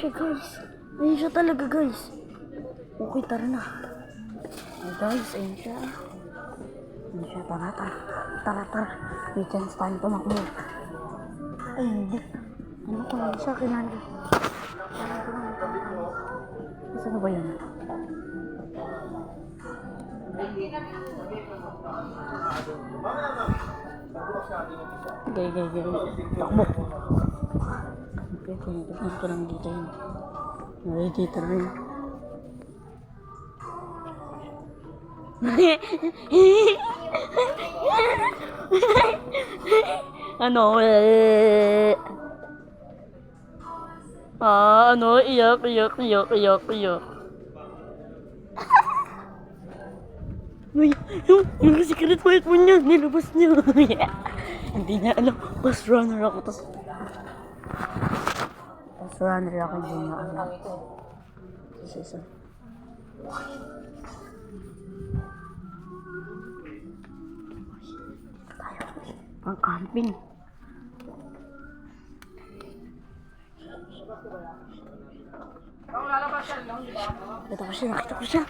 siya guys. Ayun siya talaga guys. Okay, tara na. Ay guys, ayun siya. Ayun siya, tara. May chance tayo tumakbo. Ay hindi. Ano ko lang siya, kinanda. Saan ba yun? Gay. Takbo. Okay, pinagdagan ko lang dito yun. Dito rin. Ano? Ano? Iyak. Yung secret point mo niya, nilabas niya. Hindi niya alam. Bus runner ako. Bus runner ako, hindi niya alam. Isa. Pang camping. Nakita ko siya.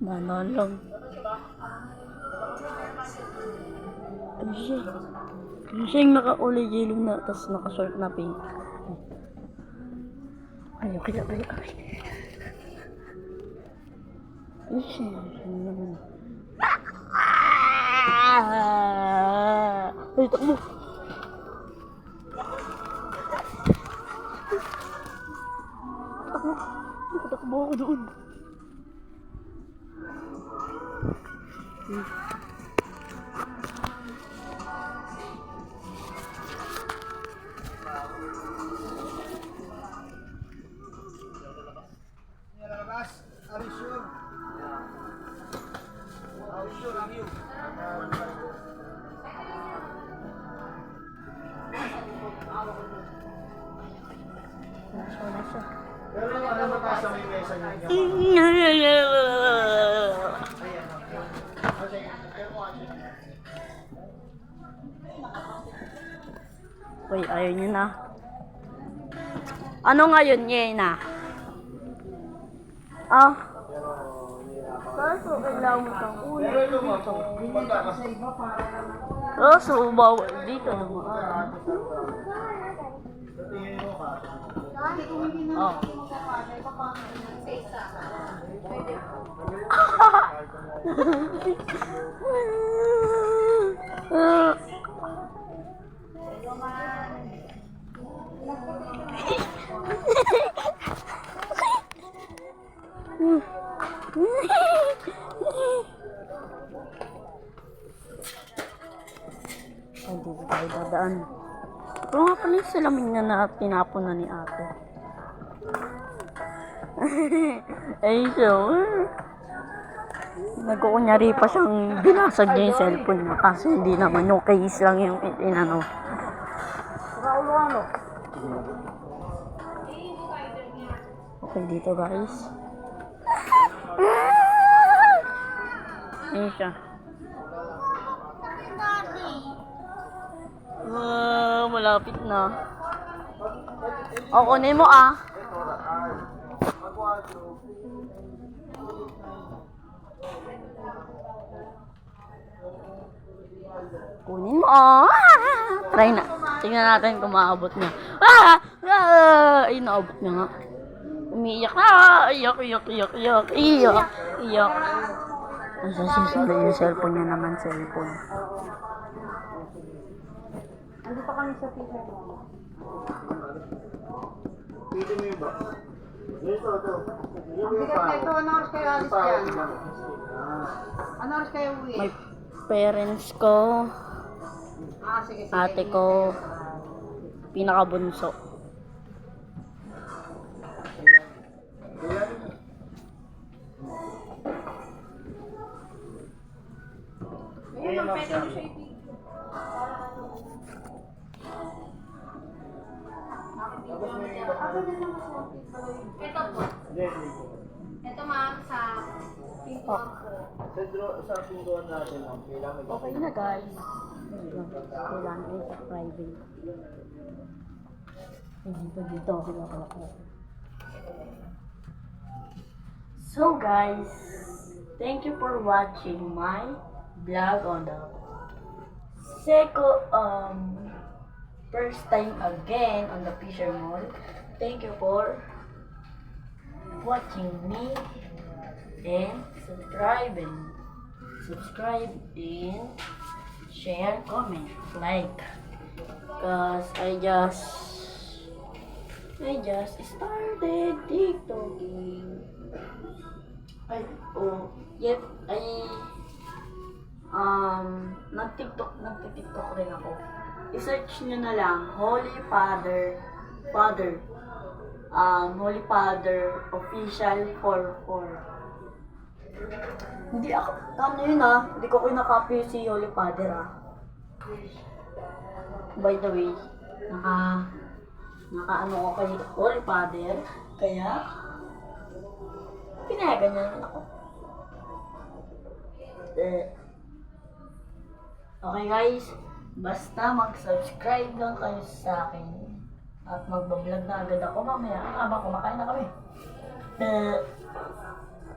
Mana lang. Ano siya? Ano siya yung naka-uli yellow na, tapos naka-short na pink. Ay, okay. Ano siya? Ano naman? Ay, takbo! Takbo ako doon. Are you sure? How sure are you? Pero ano mataas ang mesa niyo? Uy, ayaw niya na. Ano ngayon niya na? Kaso kailangan mo kang ulit dito. Kaso bawal dito naman. Ay, dito tayo dadaan. Pero nga pala yung salamin niya na tinapon na ni ate. Ay, so nagkukunyari pa siyang binasag niya yung cellphone niya kasi hindi naman yung case lang yung inano. Okay, dito guys. Ayun siya. Malapit na. O, kunin mo Kunin mo Try na. Tingnan natin kung maabot niya. Ay, naabot niya nga. Umiiyak na. Iyak. Nasasasala yung cellphone niya naman. Ando pa kami sa pizza. Pwede mo yung box. Ito. Ang bigat na ito, ano oras kayo alis dyan? Ano oras kayo uwi? May parents ko, Sige. ate ko, pinakabunso. Ayun, ang pwede mo siya ipig. Tapos may iba pa. Ito po. Hindi. Ito ma'am sa pintuan po. Sa pintuan natin, kailangan Okay na guys. Kailangan ay subscribing. Dito sila pala ko. So guys, thank you for watching my vlog on the first time again on the Fisher Mall. Thank you for watching me and subscribe and share, comment, like. Cause I just started TikToking. Nag-TikTok rin ako. I-search nyo na lang, Holy Father, Holy Father Official 44. Hindi ako, hindi ko kinaka-copy si Holy Father By the way, naka-ano ko kay Holy Father, kaya, pinayagan niya naman ako. Okay guys, basta mag-subscribe lang kayo sa akin at magbablog na agad ako mamaya habang kumakain na kami.